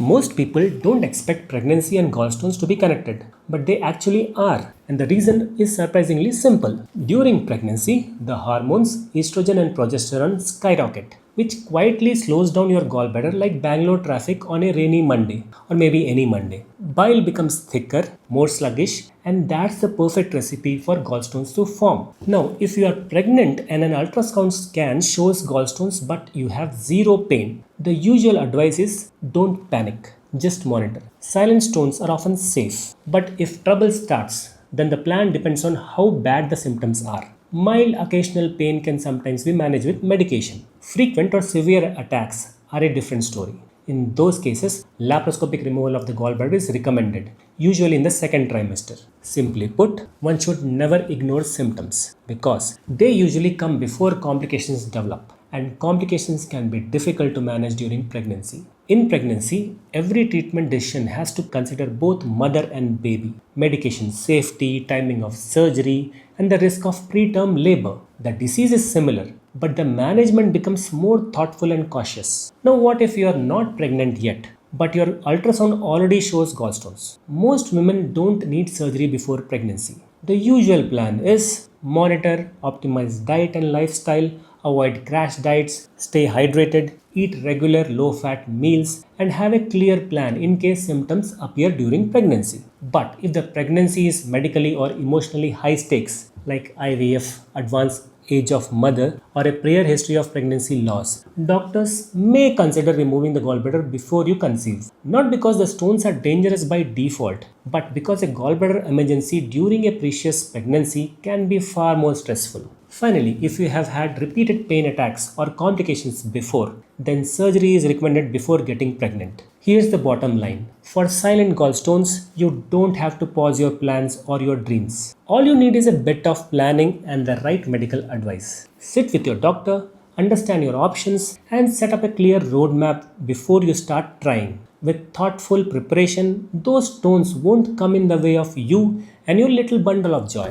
Most people don't expect pregnancy and gallstones to be connected, but they actually are. And the reason is surprisingly simple. During pregnancy, the hormones estrogen and progesterone skyrocket, which quietly slows down your gallbladder like Bangalore traffic on a rainy Monday or maybe any Monday. Bile becomes thicker, more sluggish, and that's the perfect recipe for gallstones to form. Now, if you are pregnant and an ultrasound scan shows gallstones but you have zero pain, the usual advice is don't panic, just monitor. Silent stones are often safe, but if trouble starts, then the plan depends on how bad the symptoms are. Mild occasional pain can sometimes be managed with medication. Frequent or severe attacks are a different story. In those cases, laparoscopic removal of the gallbladder is recommended, usually in the second trimester. Simply put, one should never ignore symptoms because they usually come before complications develop, and complications can be difficult to manage during pregnancy. In pregnancy, every treatment decision has to consider both mother and baby, medication safety, timing of surgery, and the risk of preterm labor. The disease is similar, but the management becomes more thoughtful and cautious. Now, what if you are not pregnant yet, but your ultrasound already shows gallstones? Most women don't need surgery before pregnancy. The usual plan is monitor, optimize diet and lifestyle, avoid crash diets, stay hydrated, eat regular low fat meals, and have a clear plan in case symptoms appear during pregnancy. But if the pregnancy is medically or emotionally high stakes, like IVF, advanced age of mother, or a prior history of pregnancy loss, doctors may consider removing the gallbladder before you conceive. Not because the stones are dangerous by default, but because a gallbladder emergency during a precious pregnancy can be far more stressful. Finally, if you have had repeated pain attacks or complications before, then surgery is recommended before getting pregnant. Here's the bottom line. For silent gallstones, you don't have to pause your plans or your dreams. All you need is a bit of planning and the right medical advice. Sit with your doctor, understand your options, and set up a clear roadmap before you start trying. With thoughtful preparation, those stones won't come in the way of you and your little bundle of joy.